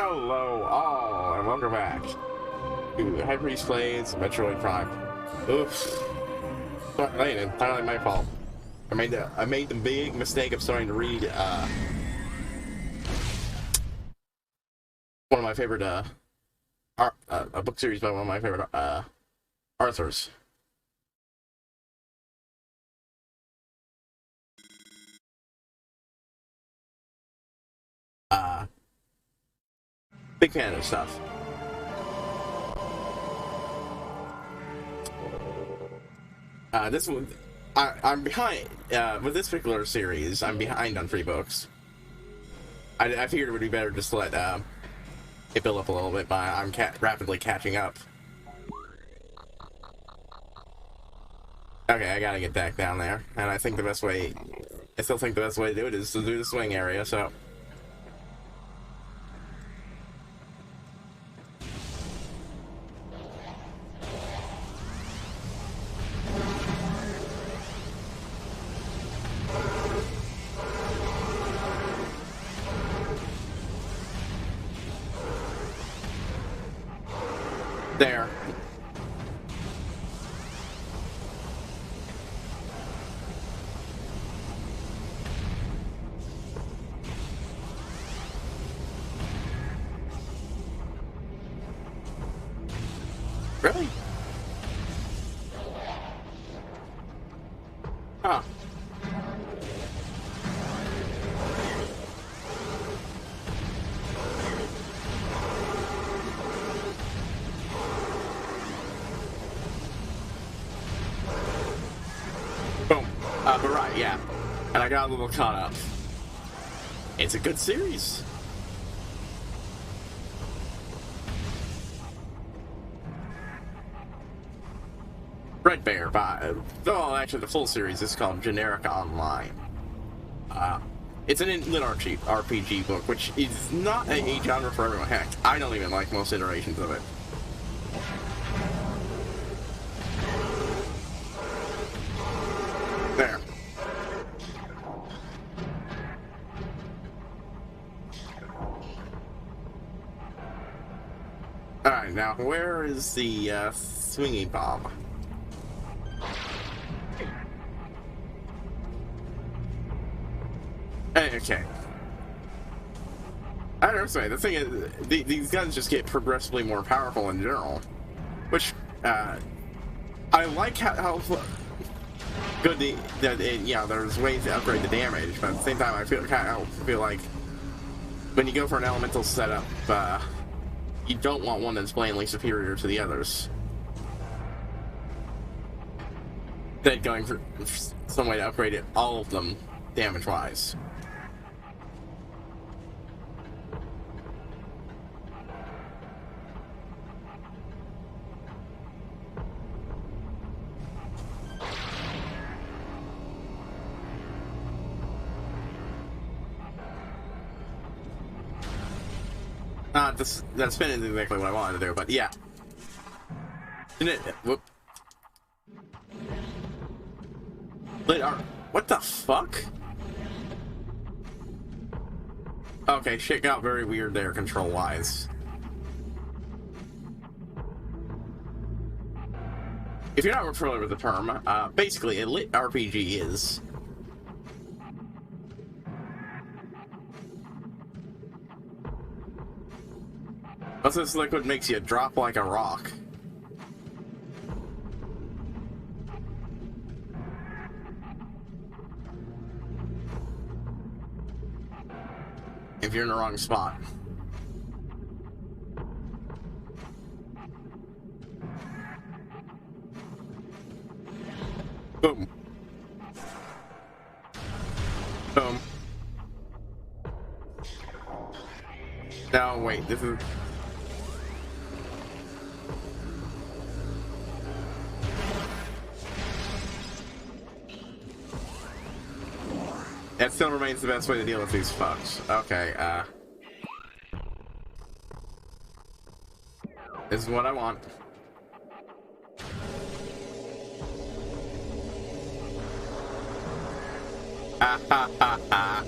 Hello all, and welcome back to HighPriest plays Metroid Prime. Oof. Sorry, entirely my fault. I made the big mistake of starting to read one of my favorite a book series by one of my favorite authors. Big fan of stuff. This one, I'm behind with this particular series. I'm behind on 3 books. I figured it would be better just to let it build up a little bit, but I'm rapidly catching up. Okay, I gotta get back down there, and I still think the best way to do it is to do the swing area. So. There. Really? Huh. Boom. But right, yeah. And I got a little caught up. It's a good series. Red Bear well, actually the full series is called Generic Online. It's an lit RPG book, which is not a genre for everyone. Heck, I don't even like most iterations of it. There. Alright, now where is the swinging bomb? Okay. I don't know, say the thing is, these guns just get progressively more powerful in general, which I like how good yeah, there's ways to upgrade the damage, but at the same time I feel like when you go for an elemental setup, you don't want one that's plainly superior to the others. Instead, going for some way to upgrade it, all of them damage-wise. That spin is exactly what I wanted to do, but yeah. Whoop. What the fuck? Okay, shit got very weird there, control-wise. If you're not familiar with the term, basically a lit RPG is once this liquid makes you drop like a rock. If you're in the wrong spot. Boom. Boom. Now, wait, this is... That still remains the best way to deal with these fucks. Okay, this is what I want. Ha ha ha ha.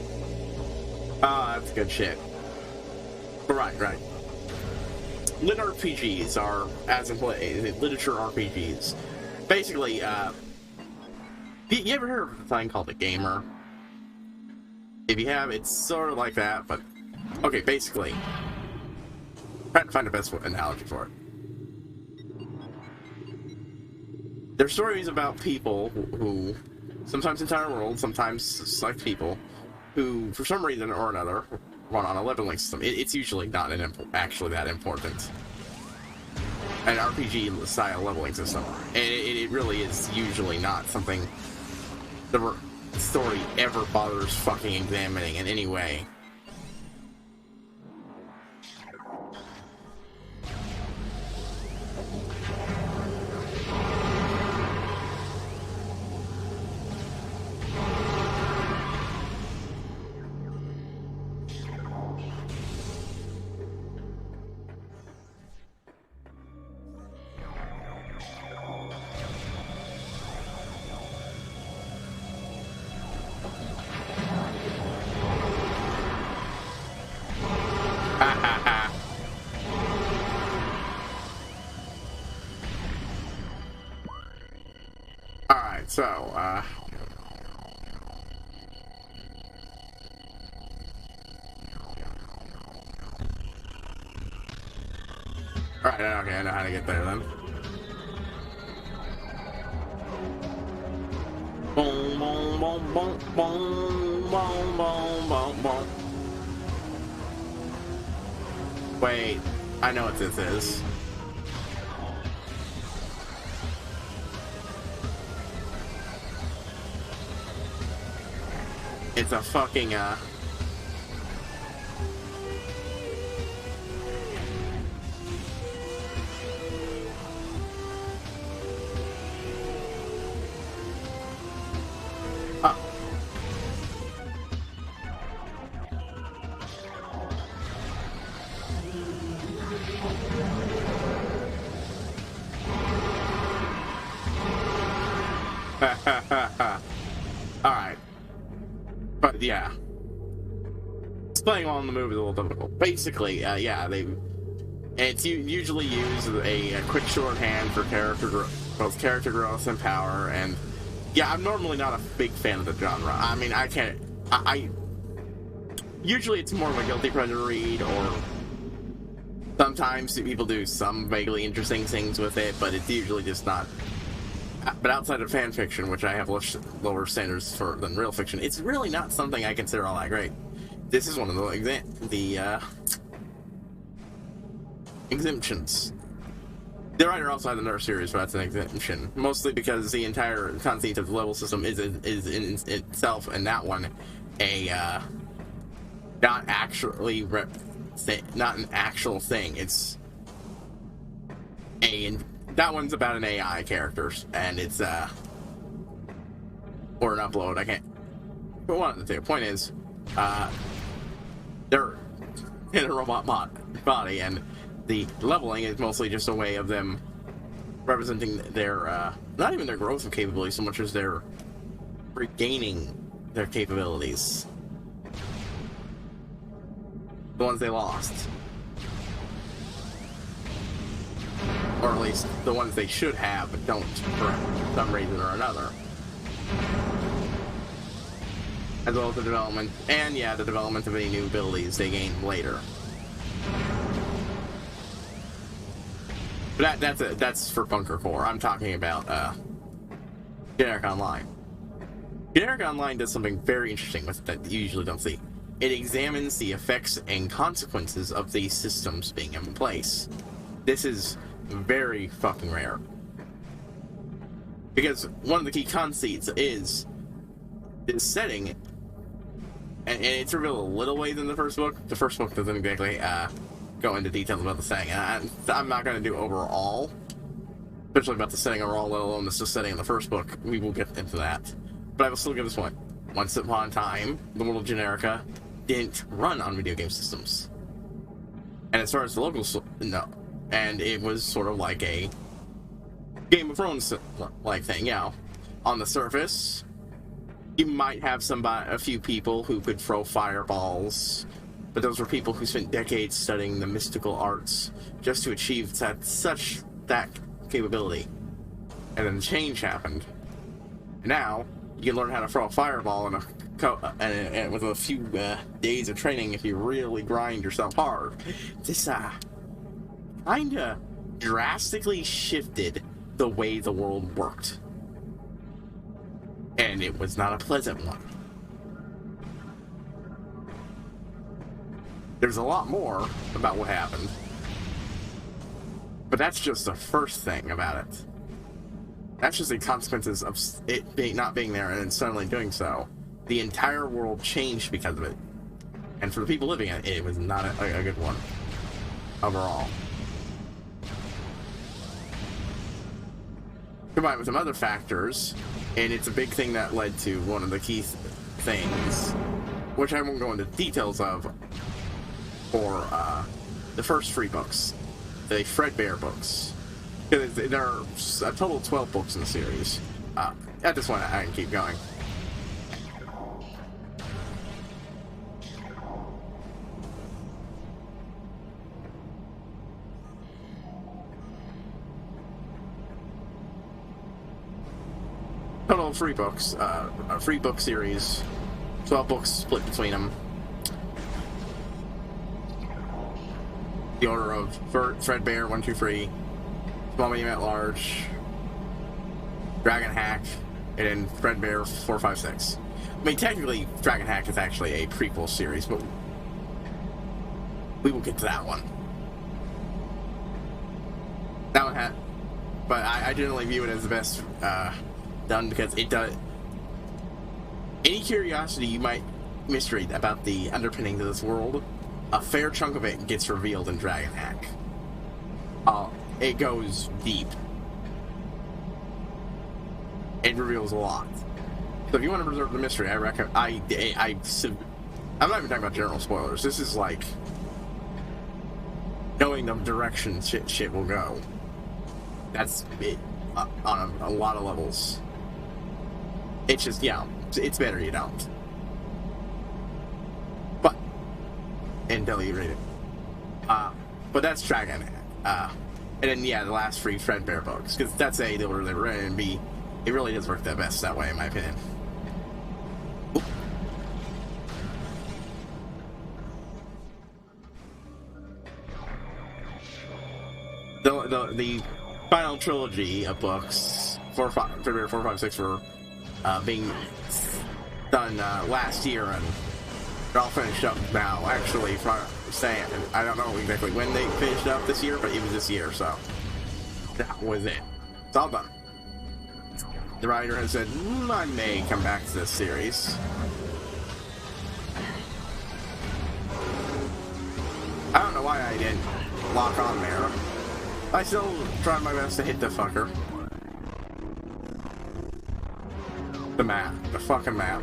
Oh, that's good shit. Right, right. Lit RPGs are, as in literature RPGs. Basically, you ever heard of a thing called a gamer? If you have, it's sort of like that, but okay, basically, trying to find the best analogy for it. There's stories about people who sometimes entire world, sometimes select people, who, for some reason or another, run on a leveling system. It's usually not actually that important. An RPG-style leveling system. It really is usually not something the story ever bothers fucking examining in any way. Alright, so, alright, okay, I know how to get there then. Boom, boom, boom, boom, boom, boom, boom, boom, boom. Wait, I know what this is. It's a fucking, Alright. But yeah. Playing on the move is a little difficult. Basically, yeah, it's usually used a quick shorthand for both character growth and power, and yeah, I'm normally not a big fan of the genre. I mean, I usually it's more of a guilty pleasure read, or sometimes people do some vaguely interesting things with it, but it's usually just not. But outside of fan fiction, which I have lower standards for than real fiction, it's really not something I consider all that great. This is one of the exemptions. The writer also had the Nerf series, but that's an exemption. Mostly because the entire conceit of the level system is in itself, and that one, not actually not an actual thing. It's that one's about an AI characters, and it's or an upload. I can't. But one of the point is, they're in a robot body, and the leveling is mostly just a way of them representing their not even their growth of capabilities so much as their regaining their capabilities, the ones they lost, or at least the ones they should have but don't for some reason or another. As well as the development, and yeah, the development of any new abilities they gain later. But that's for Bunker Core. I'm talking about Generic Online. Generic Online does something very interesting with it that you usually don't see. It examines the effects and consequences of these systems being in place. This is very fucking rare. Because one of the key conceits is this setting, and it's revealed a little ways in the first book. The first book doesn't exactly go into details about the setting. I'm not going to do overall, especially about the setting overall, let alone the setting in the first book. We will get into that. But I will still give this one. Once upon a time, the world of Generica didn't run on video game systems. And as far as the locals, no. And it was sort of like a Game of Thrones-like thing, yeah. On the surface, you might have a few people who could throw fireballs but those were people who spent decades studying the mystical arts just to achieve that capability. And then the change happened. And now, you can learn how to throw a fireball and with a few days of training if you really grind yourself hard. This kinda drastically shifted the way the world worked. And it was not a pleasant one. There's a lot more about what happened. But that's just the first thing about it. That's just the consequences of it not being there and then suddenly doing so. The entire world changed because of it. And for the people living in it, it was not a good one. Overall. Combined with some other factors, and it's a big thing that led to one of the key things, which I won't go into details of, for the first 3 books. The Fredbear books. There are a total of 12 books in the series. At this point, I can keep going. Total of 3 books. A 3-book series. 12 books split between them. The order of Fredbear 1, 2, 3. Small, Medium, at Large, Dragon Hack, and then Fredbear 4, 5, 6. I mean, technically, Dragon Hack is actually a prequel series, but we will get to that one. That one had, but I generally view it as the best done because it does. Any curiosity you might mystery about the underpinnings of this world, a fair chunk of it gets revealed in Dragon Hack. It goes deep. It reveals a lot. So if you want to preserve the mystery, I recommend. I'm not even talking about general spoilers. This is like knowing the direction shit will go. That's it on a lot of levels. It's just, yeah, it's better you don't. But until you read it. But that's Dragon Hack. And then, yeah, the last 3 Fredbear books, because that's A, they were written, and B, it really does work the best that way, in my opinion. Oop. The final trilogy of books, Fredbear 4, 5, 6, were being done last year, and they're all finished up now. Actually, saying, I don't know exactly when they finished up this year, but it was this year, so that was it. It's all done. The writer has said, I may come back to this series. I don't know why I didn't lock on there. I still tried my best to hit the fucker. The map. The fucking map.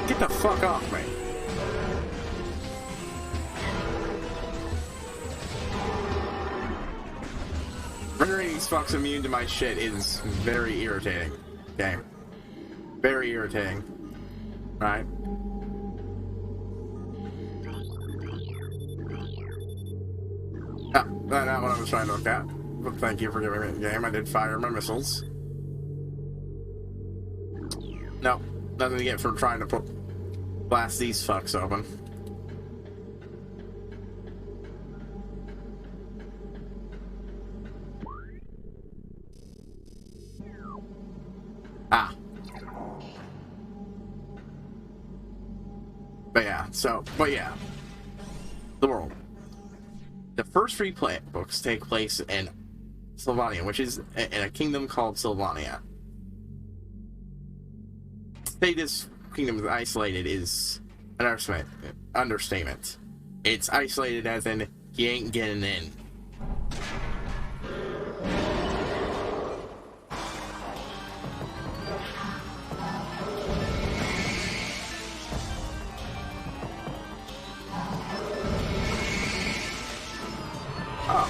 Get the fuck off me. Rendering these fucks immune to my shit is very irritating. Okay. Very irritating. Right? Oh, that's not what I was trying to look at. But thank you for giving me the game. I did fire my missiles. No, nothing to get for trying to blast these fucks open. Ah. But yeah. The world. The first 3 books take place in Sylvania, which is in a kingdom called Sylvania. To say this kingdom is isolated is an understatement. It's isolated as in, you ain't getting in. Oh.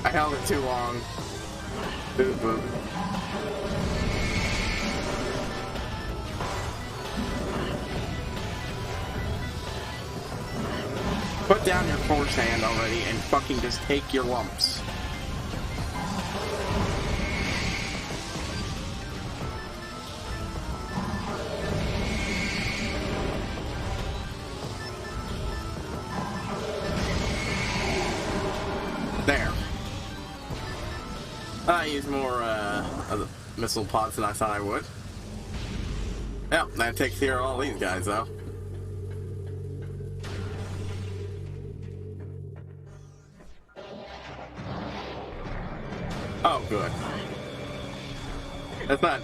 I held it too long. Boop, boop. Put down your force hand already and fucking just take your lumps. There. I used more of the missile pods than I thought I would. Yep, that takes care of all these guys though. Oh, good. That's not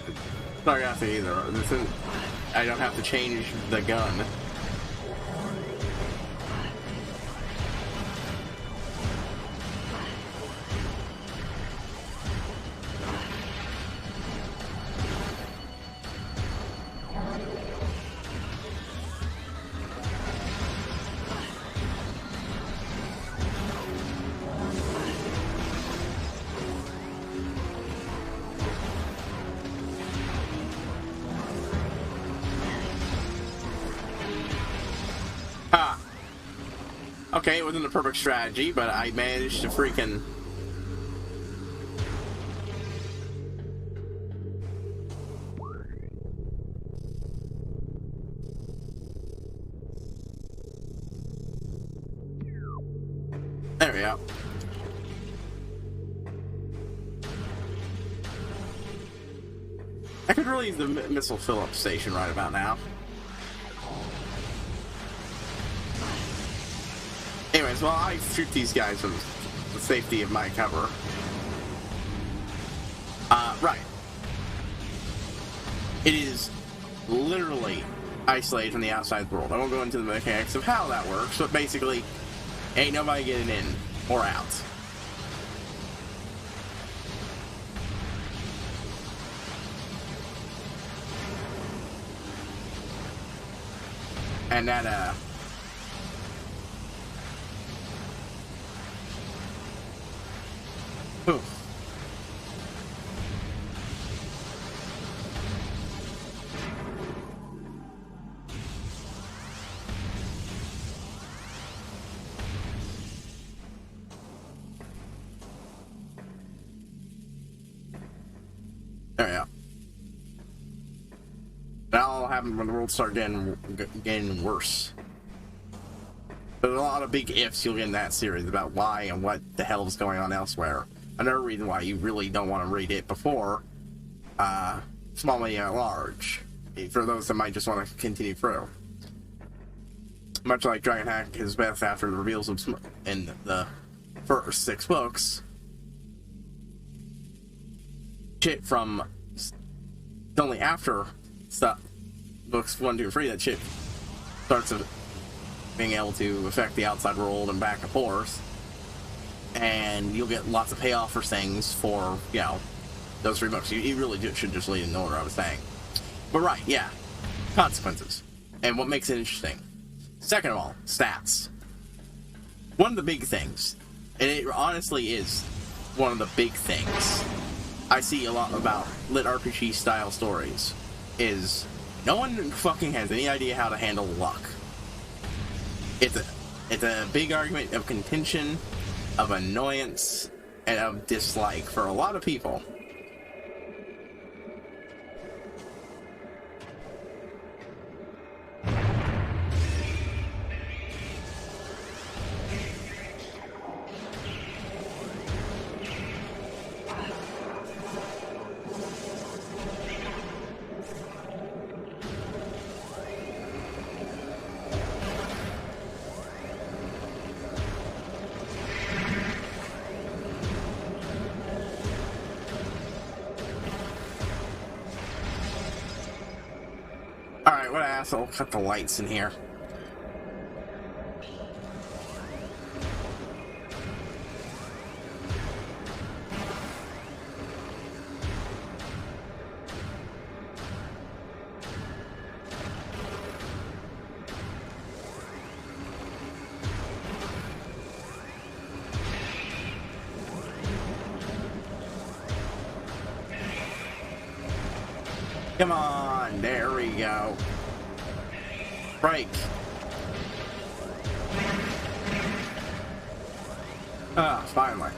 sarcastic either. This isn't, I don't have to change the gun. Okay, it wasn't a perfect strategy, but I managed to freaking... There we go. I could really use the missile fill-up station right about now. Anyways, well, I shoot these guys from the safety of my cover. Right. It is literally isolated from the outside world. I won't go into the mechanics of how that works, but basically, ain't nobody getting in or out. And that, Ooh. There we go. That'll happen when the world starts getting worse. There's a lot of big ifs you'll get in that series about why and what the hell is going on elsewhere. Another reason why you really don't want to read it before Small, Medium, Large, for those that might just want to continue through. Much like Dragonhack is best after the reveals of in the first 6 books, shit from only after books 1, 2, 3 that shit starts being able to affect the outside world and back and forth. And you'll get lots of payoff for things for, you know, those 3 books. You really should just leave in order, I was saying. But right, yeah. Consequences. And what makes it interesting. Second of all, stats. One of the big things, and it honestly is one of the big things I see a lot about lit RPG style stories, is no one fucking has any idea how to handle luck. It's a big argument of contention, of annoyance, and of dislike for a lot of people. Alright, what an asshole. Cut the lights in here. Come on, there we go. Break. Ah, finally.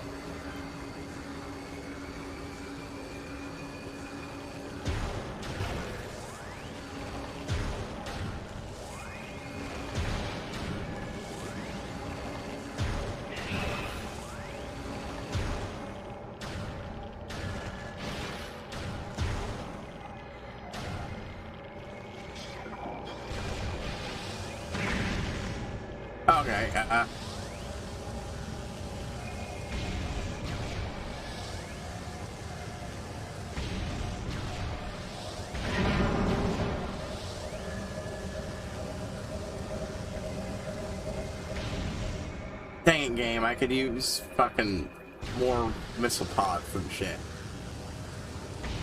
Okay, dang it, game, I could use fucking more missile pods and shit.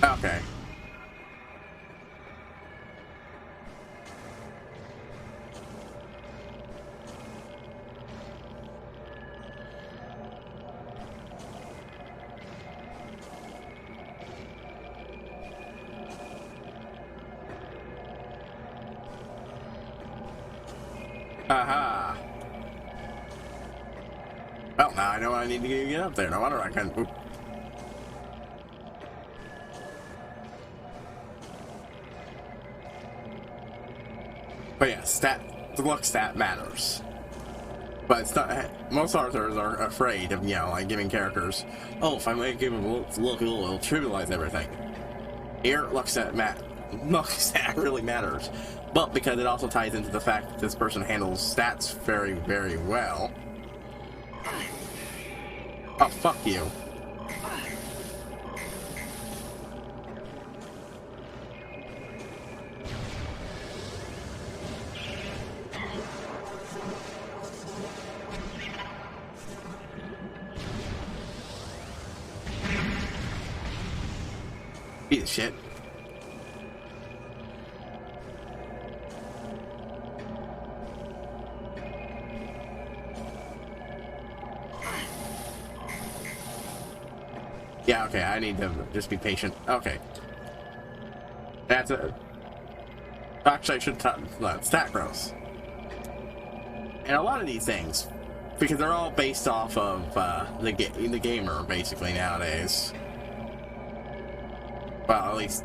Okay. Aha. Well, now I know I need to get up there. No wonder I couldn't. Oop. But yeah, the luck stat matters. But it's not, most authors are afraid of, you know, like giving characters, oh, if I make him look cool, it'll trivialize everything. Here, luck stat really matters. But because it also ties into the fact that this person handles stats very, very well. Oh, fuck you. Piece of shit. Yeah, okay, I need to just be patient. Okay. That's it. Actually, I should stat growth. And a lot of these things, because they're all based off of the gamer, basically, nowadays. Well, at least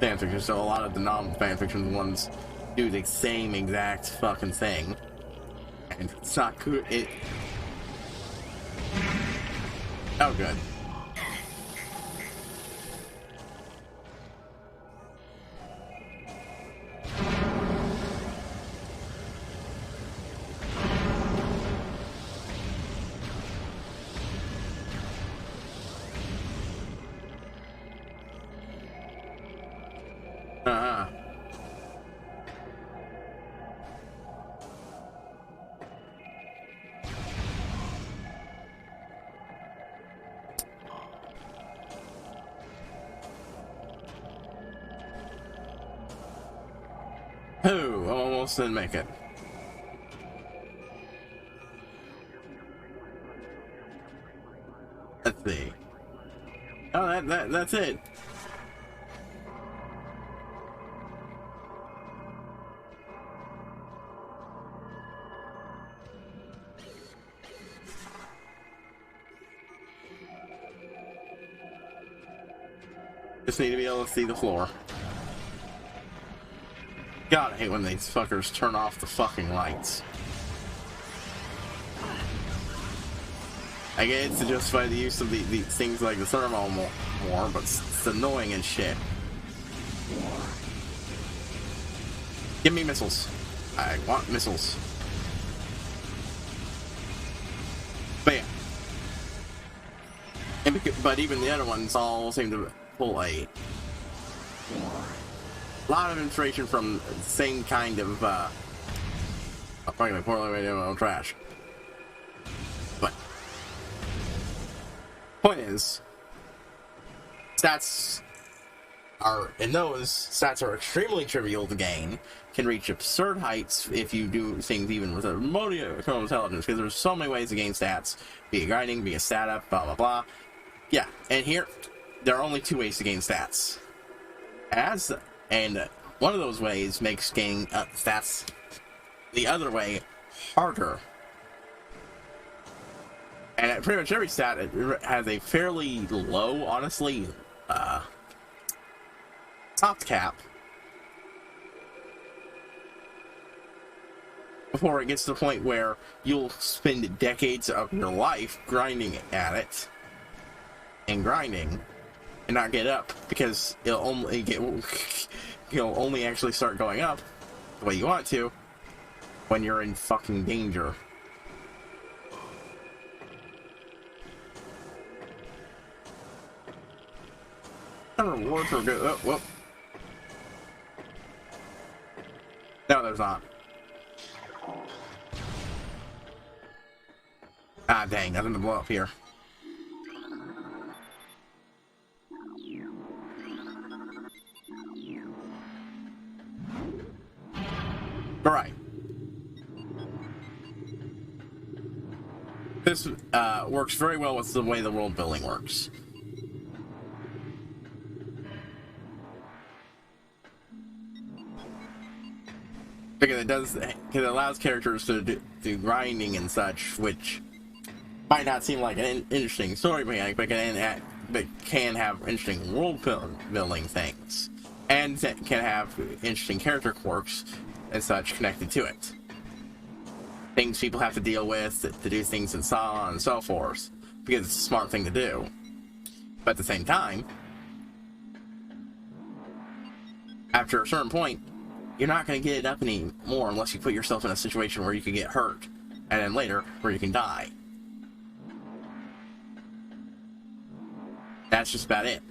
fanfiction, so a lot of the non-fanfiction ones do the same exact fucking thing. And it's not good. Oh, good. Oh, almost didn't make it. Let's see. Oh, that's it. Just need to be able to see the floor. God, I hate when these fuckers turn off the fucking lights. I get it to justify the use of these things like the thermal more, but it's annoying as shit. Give me missiles. I want missiles. But yeah. But even the other ones all seem to pull a lot of inspiration from the same kind of poorly made trash. But point is, stats are extremely trivial to gain, can reach absurd heights if you do things even with a remote intelligence, because there's so many ways to gain stats, be it grinding, be it stat up, blah blah blah. Yeah, and here there are only two ways to gain stats. as, and one of those ways makes gaining stats the other way harder. And at pretty much every stat, it has a fairly low, honestly, top cap before it gets to the point where you'll spend decades of your life grinding at it and grinding and not get up, because you'll only actually start going up the way you want to when you're in fucking danger. Rewards for good. Oh, whoop. No, there's not. Ah, dang, nothing to blow up here. All right. This works very well with the way the world building works. Because it allows characters to do grinding and such, which might not seem like an interesting story mechanic, but can have interesting world building things, and can have interesting character quirks and such connected to it. Things people have to deal with, to do things and so on and so forth, because it's a smart thing to do. But at the same time, after a certain point, you're not going to get it up anymore unless you put yourself in a situation where you can get hurt, and then later where you can die. That's just about it.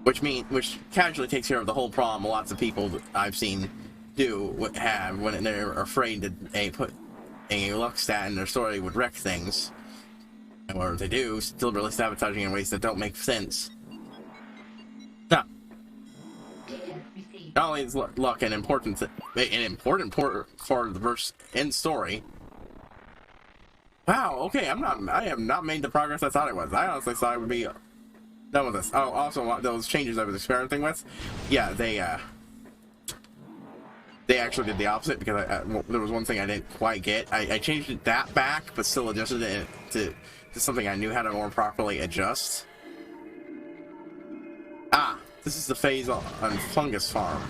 Which casually takes care of the whole problem lots of people that I've seen have when they're afraid that put a luck stat in their story would wreck things, or they do, deliberately sabotaging in ways that don't make sense. No. Not only is luck an important part of the verse and story. Wow, okay, I have not made the progress I thought it was. I honestly thought I would be done with this. Oh, also, those changes I was experimenting with, yeah, they actually did the opposite, because there was one thing I didn't quite get. I changed that back, but still adjusted it to something I knew how to more properly adjust. Ah, this is the phase on Fungus Farm.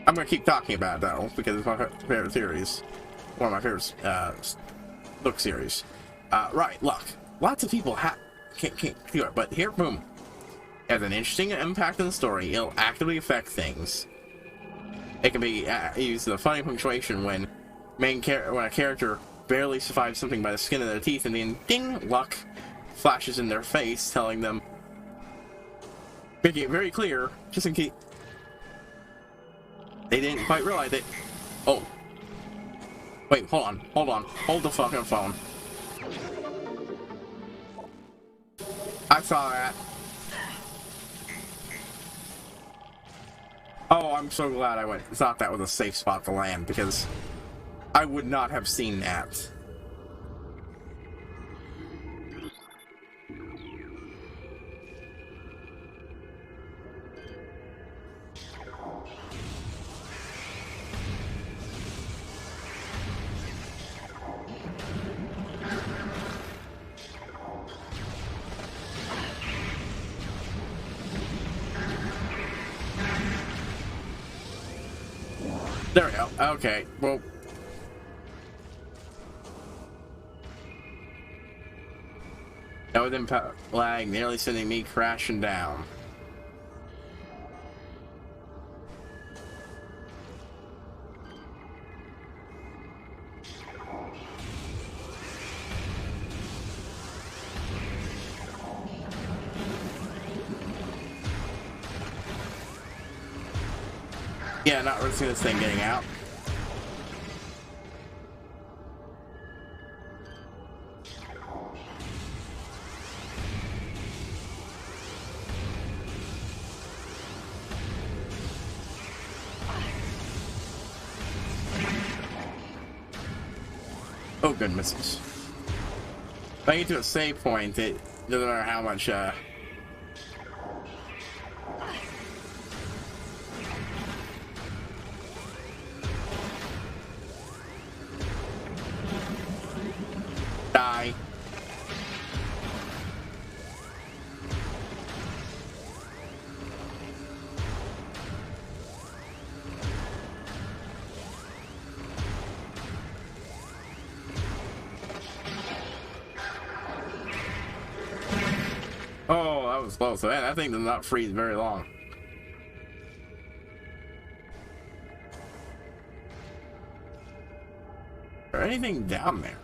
I'm gonna keep talking about it though, because it's my favorite series. One of my favorite book series. Right, luck. Lots of people can't do it, but here, boom. It has an interesting impact on the story. It'll actively affect things. It can be used in a funny punctuation when a character barely survives something by the skin of their teeth, and then ding, luck flashes in their face, telling them, making it very clear, just in case they didn't quite realize it. Oh. Wait, hold on. Hold the fucking phone. I saw that. Oh, I'm so glad I thought that was a safe spot to land, because I would not have seen that. There we go. Okay, well. That would impact lag, nearly sending me crashing down. Yeah, not risking this thing getting out. Oh, good misses. If I get to a save point, it doesn't matter how much, die. Oh, that was close. So that thing does not freeze very long. Is there anything down there?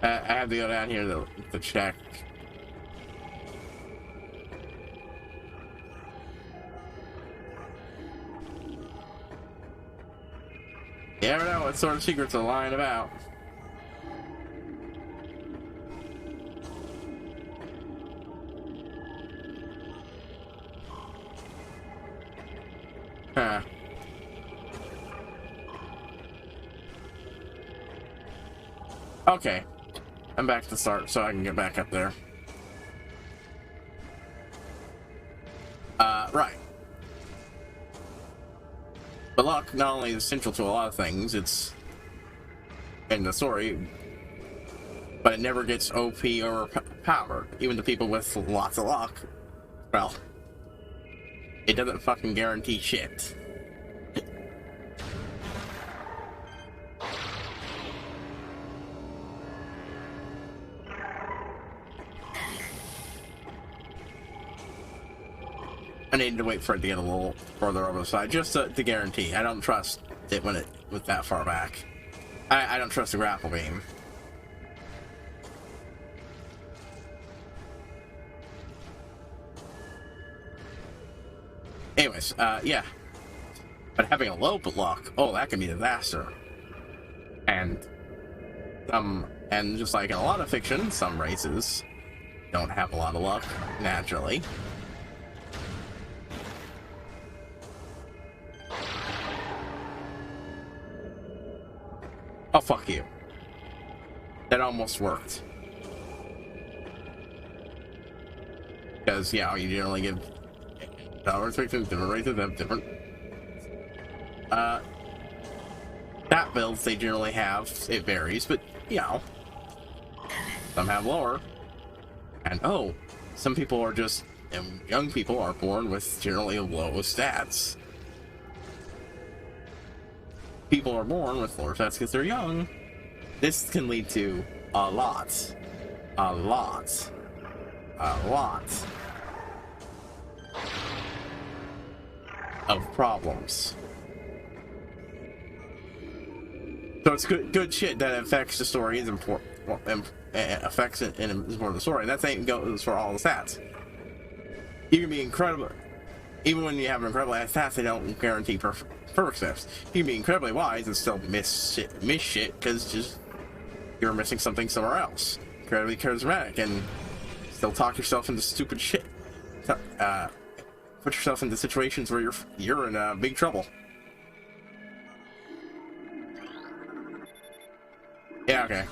I have to go down here to check. You never know what sort of secrets are lying about. Huh. Okay. I'm back to start so I can get back up there. Right. But luck not only is central to a lot of things, it's in the story, but it never gets OP or power. Even the people with lots of luck, well, it doesn't fucking guarantee shit. I need to wait for it to get a little further over the side, just to guarantee. I don't trust it when it was that far back. I don't trust the grapple beam. Anyways, yeah. But having a low luck, oh, that can be a disaster. And just like in a lot of fiction, some races don't have a lot of luck, naturally. Oh, fuck you. That almost worked. Because, yeah, you generally give restrictions, different races have different stat builds they generally have. It varies, but, you know, some have lower. And, oh, some people are just, and young people are born with generally low stats. People are born with lower stats because they're young. This can lead to a lot of problems. So it's good shit that affects the story is important, affects it and is important the story. And that same goes for all the stats. You can be incredible, even when you have incredibly high stats, they don't guarantee perfect stats. You can be incredibly wise and still miss shit because just you're missing something somewhere else. Incredibly charismatic and still talk yourself into stupid shit. Put yourself into situations where you're in big trouble. Yeah, okay.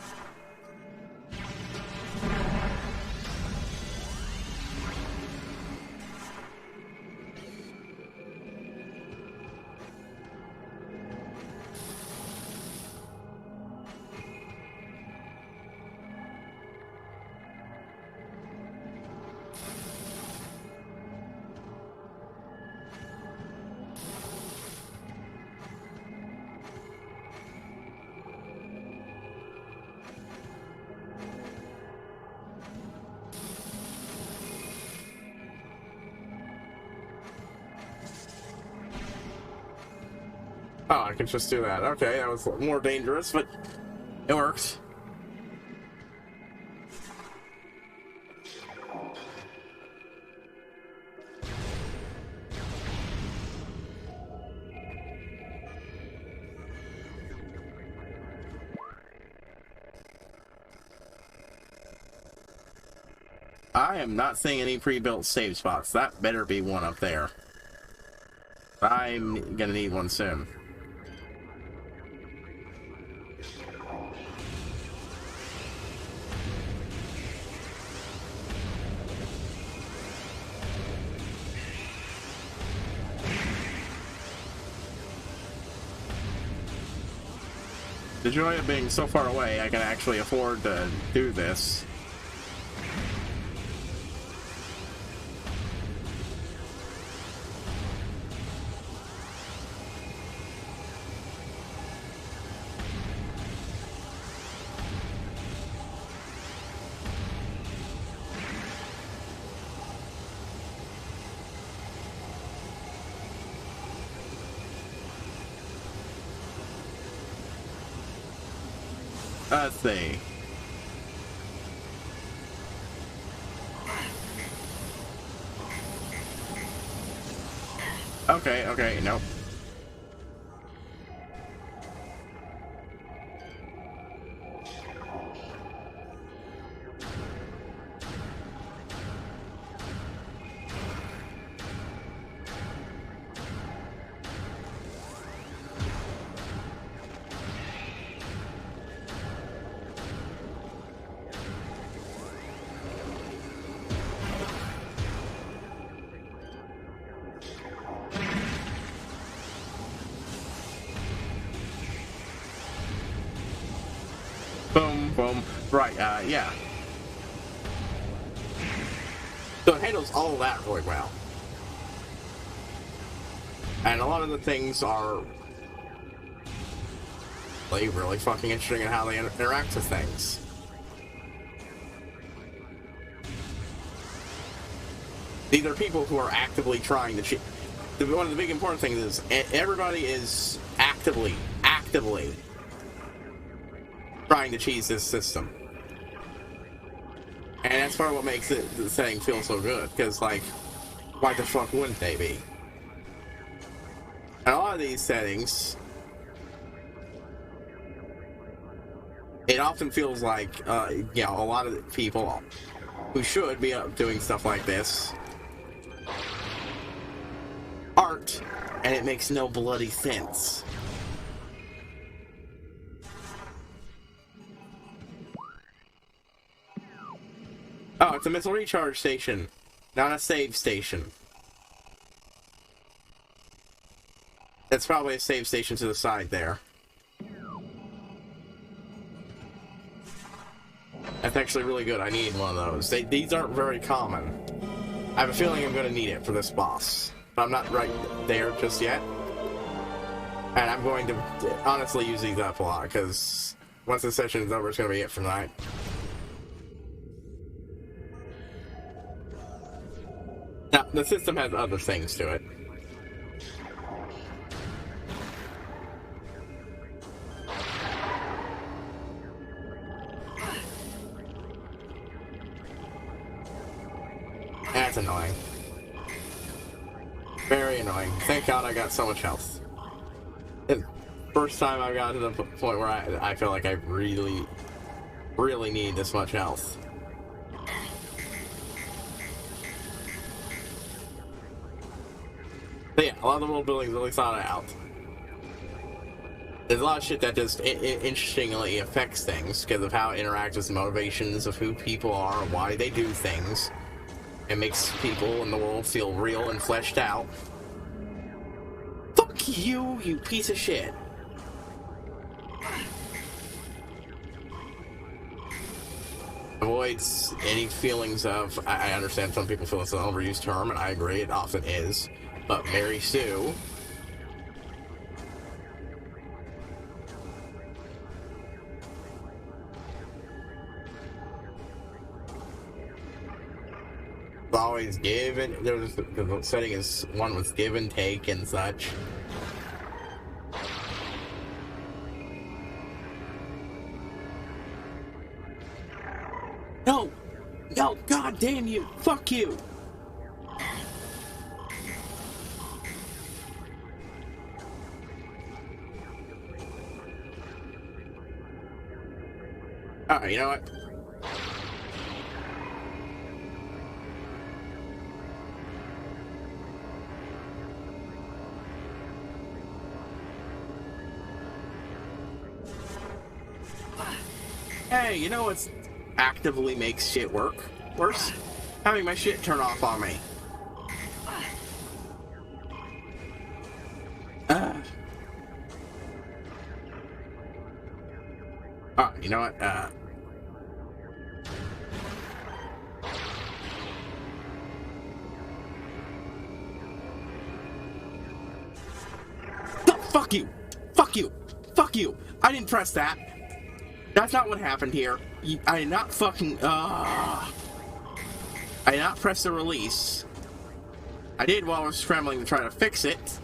Oh, I can just do that. Okay, that was more dangerous, but it worked. I am not seeing any pre-built save spots. That better be one up there. I'm gonna need one soon. The joy of being so far away, I can actually afford to do this. Let's see. Okay, nope. Boom, boom. Right, yeah. So it handles all of that really well. And a lot of the things are really fucking interesting in how they interact with things. These are people who are actively trying to cheat. One of the big important things is everybody is actively trying to cheese this system. And that's part of what makes the setting feel so good, because, like, why the fuck wouldn't they be? And a lot of these settings, it often feels like, you know, a lot of the people who should be doing stuff like this aren't, and it makes no bloody sense. Oh, it's a missile recharge station, not a save station. That's probably a save station to the side there. That's actually really good. I need one of those. These aren't very common. I have a feeling I'm going to need it for this boss, but I'm not right there just yet. And I'm going to honestly use these up a lot, because once this session is over, it's going to be it for tonight. Now, the system has other things to it. That's annoying. Very annoying. Thank God I got so much health. It's the first time I've got to the point where I feel like I really need this much health. But yeah, a lot of the world building is really thought out. There's a lot of shit that just interestingly affects things because of how it interacts with the motivations of who people are and why they do things. It makes people in the world feel real and fleshed out. Fuck you, you piece of shit. Avoids any feelings of, I understand some people feel it's an overused term, and I agree, it often is. But Mary Sue always given. There's the setting is one with give and take and such. No, god damn you, fuck you. Alright, you know what? Hey, you know what's actively makes shit worse? Having my shit turn off on me. Alright, you know what? Fuck you! Fuck you! Fuck you! I didn't press that! That's not what happened here. I did not fucking... I did not press the release. I did while I was scrambling to try to fix it.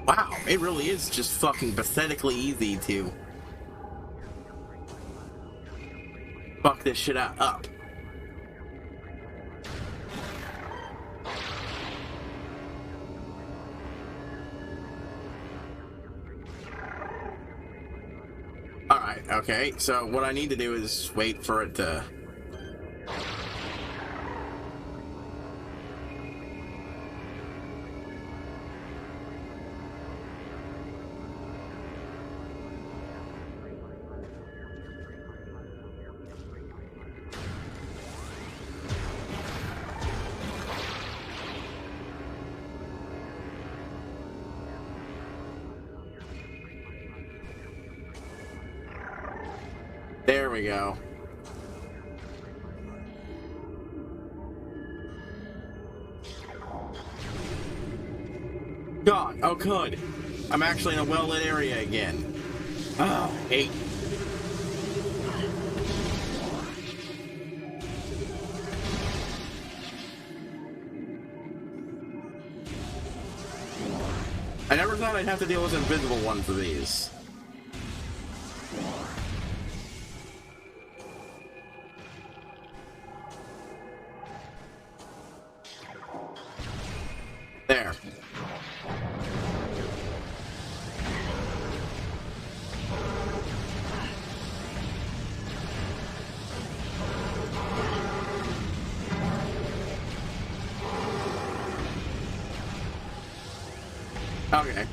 Wow, it really is just fucking pathetically easy to fuck this shit up. Alright, okay, so what I need to do is wait for it to... There we go. God, oh good. I'm actually in a well-lit area again. Oh, hate. I never thought I'd have to deal with invisible ones of these. There. Okay.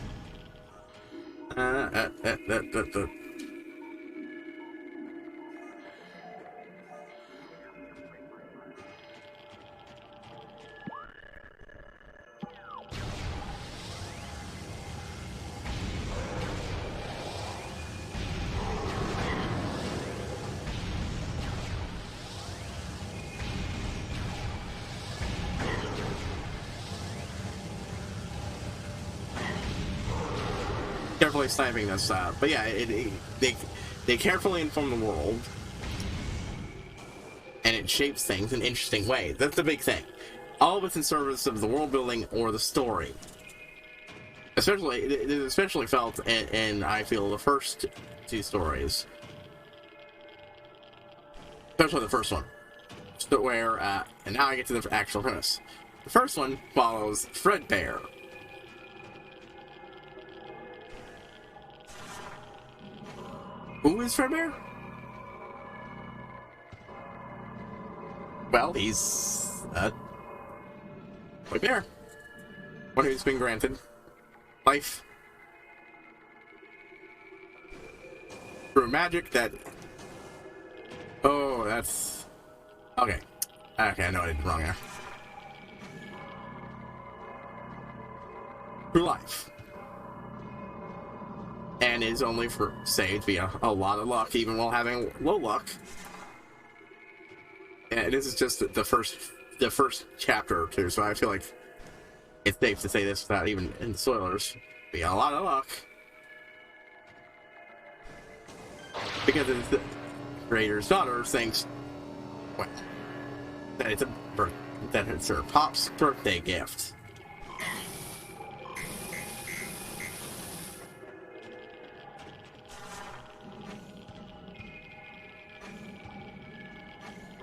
Carefully sniping this out, but yeah, they carefully inform the world, and it shapes things in interesting ways. That's the big thing. All of it's in service of the world building or the story. Especially, it is especially felt in I feel the first two stories, especially the first one, so where and now I get to the actual premise. The first one follows Fredbear. Who is Fredbear? Well, he's a white bear. One who's been granted life through magic that... Oh, that's... Okay. Okay, I know I did wrong there. Through life. And is only for saved via a lot of luck, even while having low luck. And this is just the first chapter or two, so I feel like it's safe to say this without even in the spoilers. Via a lot of luck, because it's the creator's daughter thinks, well, that it's her pop's birthday gift.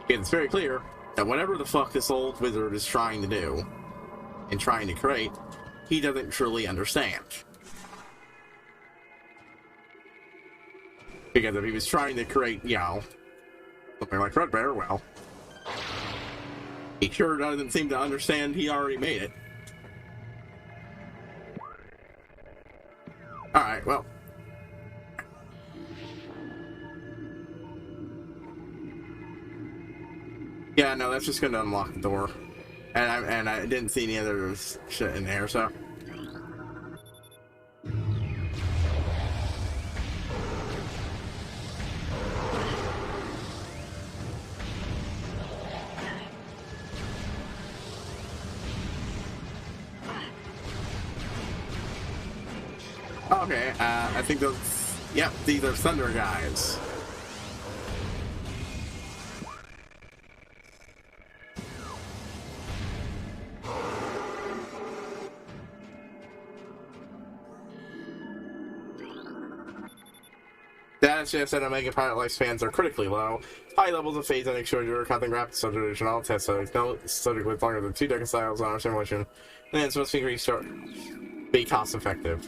It's very clear that whatever the fuck this old wizard is trying to do and trying to create, he doesn't truly understand. Because if he was trying to create, you know, something like Fredbear, well, he sure doesn't seem to understand he already made it. Alright, well. Yeah, no, that's just gonna unlock the door. And I didn't see any other shit in there, so. Okay, I think those, yep, these are Thunder guys. Data suggests that Omega pilot lifespans are critically low. High levels of phase and exposure, content rapid subdivision, all tests are no subject with longer than 2 decacycles on our simulation. And it's supposed to be cost effective.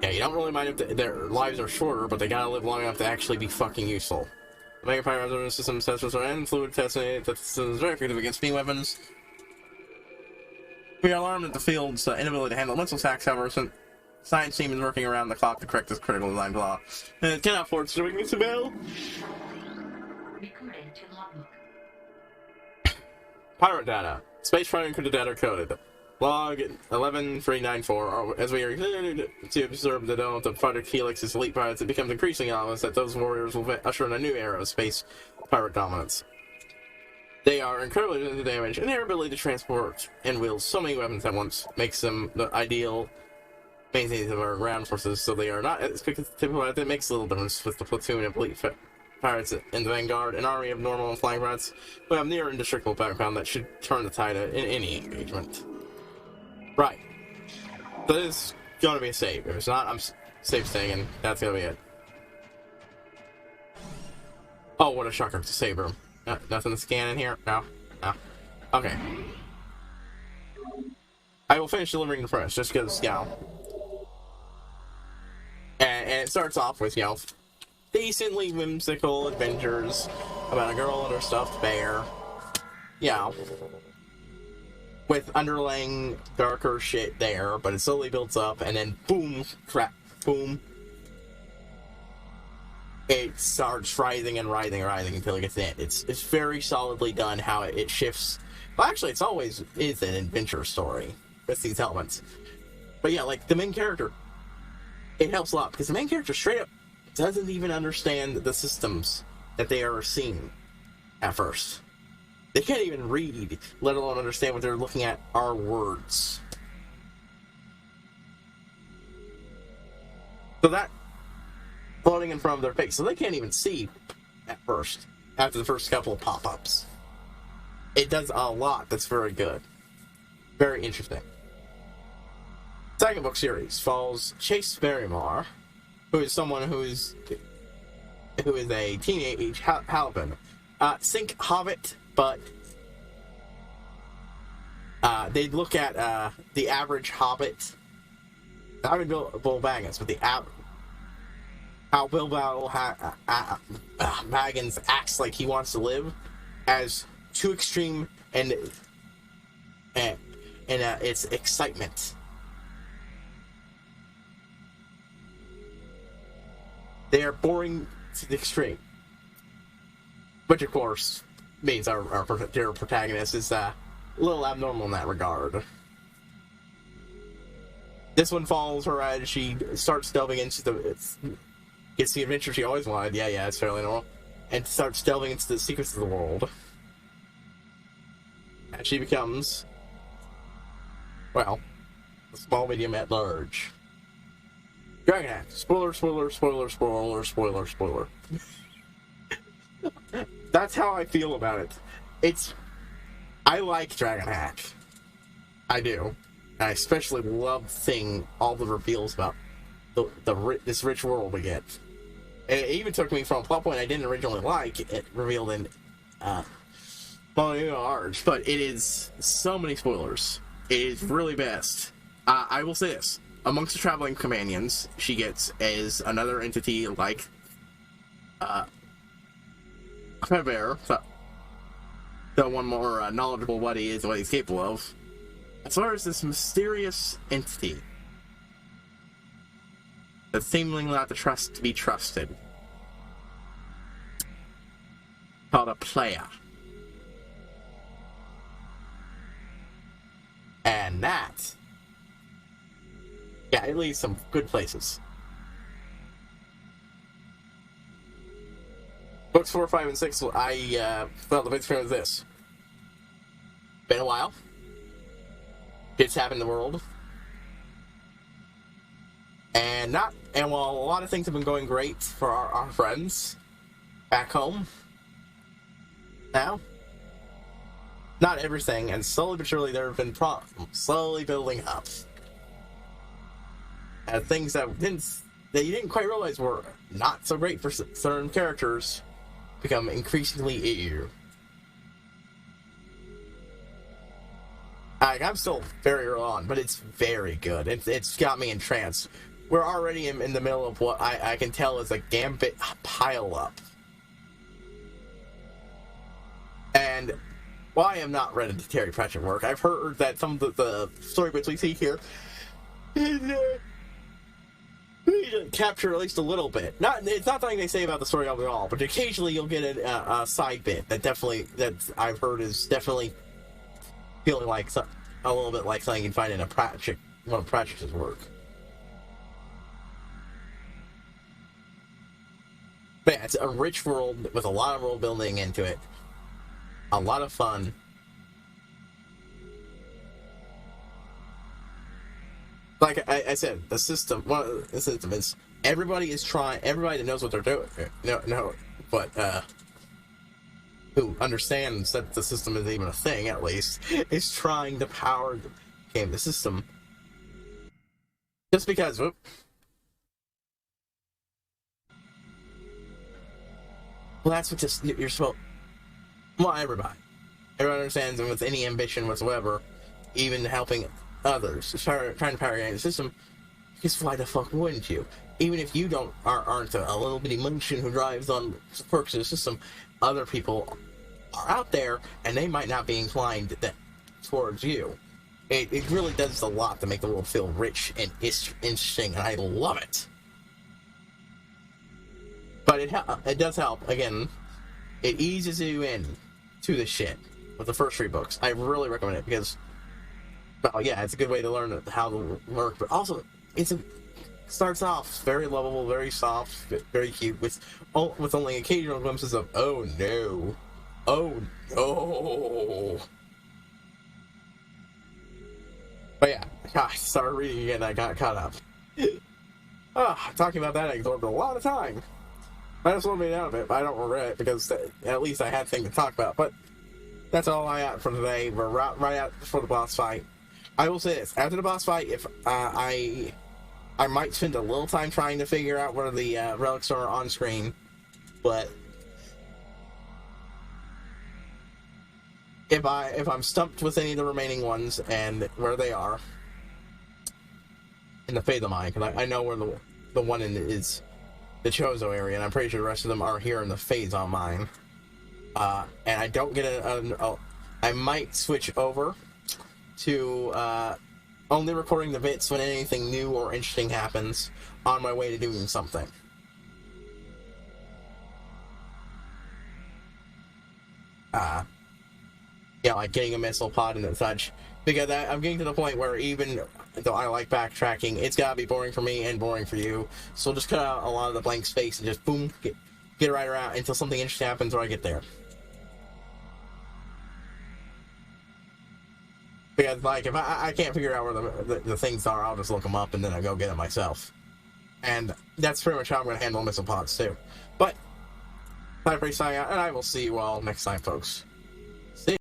Yeah, you don't really mind if their lives are shorter, but they gotta live long enough to actually be fucking useful. Omega pilot resonance system tests and fluid testing that the system is very effective against speed weapons. We are alarmed at the field's inability to handle missile attacks, however, since science team is working around the clock to correct this critical design flaw. And it cannot afford to ring this bell. Pirate data. Space Prime encrypted data coded. Log 11394. As we are to observe the development of Project Helix's elite pilots, it becomes increasingly obvious that those warriors will usher in a new era of space pirate dominance. They are incredibly resistant to damage, and their ability to transport and wield so many weapons at once makes them the ideal mainstays of our ground forces, so they are not as quick as the typical pilot. That makes a little difference with the platoon of elite pirates in the vanguard, an army of normal and flying pirates who have near indestructible background that should turn the tide in any engagement. Right. So this is going to be a save. If it's not, I'm safe staying, and that's going to be it. Oh, what a shocker. It's a save room. Nothing to scan in here? No? No. Okay. I will finish delivering the press, just because, you know. And it starts off with, you know, decently whimsical adventures about a girl and her stuffed bear. You know. With underlying darker shit there, but it slowly builds up, and then boom, crap, boom. It starts rising and rising and rising until it gets in. It's very solidly done how it shifts. Well, actually, it's always is an adventure story with these elements. But yeah, like the main character, it helps a lot because the main character straight up doesn't even understand the systems that they are seeing at first. They can't even read, let alone understand what they're looking at are words. So that floating in front of their face, so they can't even see at first, after the first couple of pop-ups. It does a lot that's very good. Very interesting. Second book series follows Chase Barrymore, who is someone who is a teenage Halpin. Think Hobbit, but they look at the average Hobbit. I mean, Bill Baggins, but how Bilbo Baggins acts like he wants to live as too extreme, and it's excitement. They are boring to the extreme, which of course means our protagonist is a little abnormal in that regard. This one follows her as she starts delving into gets the adventure she always wanted. Yeah, it's fairly normal. And starts delving into the secrets of the world. And she becomes, well, a small medium at large. Dragon Act. Spoiler. That's how I feel about it. I like Dragon Hack. I do. I especially love seeing all the reveals about this rich world we get. And it even took me from a plot point I didn't originally like, it revealed in Arch, but it is so many spoilers. is really best. I will say this. Amongst the traveling companions, she gets is another entity like Bear, the one more knowledgeable what he is and what he's capable of, as far as this mysterious entity that's seemingly not to be trusted, called a player. And that, yeah, it leads some good places. Books 4, 5, and 6, well, the big thing is this. Been a while. Shit's happened in the world. And while a lot of things have been going great for our friends back home, now, not everything, and slowly but surely there have been problems slowly building up. And things that you didn't quite realize were not so great for certain characters become increasingly easier. I'm still very early on, but it's very good. It's got me entranced. We're already in the middle of what I can tell is a Gambit pile-up. And while I am not read into Terry Pratchett work, I've heard that some of the story bits we see here we need to capture at least a little bit. It's not something they say about the story overall, but occasionally you'll get a side bit that I've heard is definitely feeling like a little bit like something you can find in one of Pratchett's work. But yeah, it's a rich world with a lot of world building into it. A lot of fun. Like I said, the system is everybody that knows what they're doing. Who understands that the system is even a thing, at least, is trying to power the system. Just because, well, that's what you're supposed. Well, everybody understands, and with any ambition whatsoever, even helping others, trying to power the system, because why the fuck wouldn't you? Even if you aren't a little bitty munchkin who drives on the perks of the system, other people are out there, and they might not be inclined towards you. It really does a lot to make the world feel rich and interesting, and I love it. But it does help. Again, it eases you in to the shit with the first 3 books. I really recommend it because, well, yeah, it's a good way to learn how to work, but also starts off very lovable, very soft, very cute, with only occasional glimpses of oh no. But yeah, I started reading again and I got caught up. Talking about that, I absorbed a lot of time. That slowed me down a bit, but I don't regret it because at least I had things to talk about. But that's all I got for today. We're right out before the boss fight. I will say this: after the boss fight, if I might spend a little time trying to figure out where the relics are on screen, but if I'm stumped with any of the remaining ones and where they are in the Faithful Mine, because I know where the one in is the Chozo area, and I'm pretty sure the rest of them are here in the Phazon Mine. And I don't get I might switch over to only recording the bits when anything new or interesting happens on my way to doing something. Like getting a missile pod and such. Because I'm getting to the point where even though I like backtracking, it's gotta be boring for me and boring for you. So just cut out a lot of the blank space and just boom, get right around until something interesting happens or I get there. Because, like, if I can't figure out where the things are, I'll just look them up and then I go get them myself. And that's pretty much how I'm going to handle missile pods, too. But, HighPriest signing out, and I will see you all next time, folks. See ya.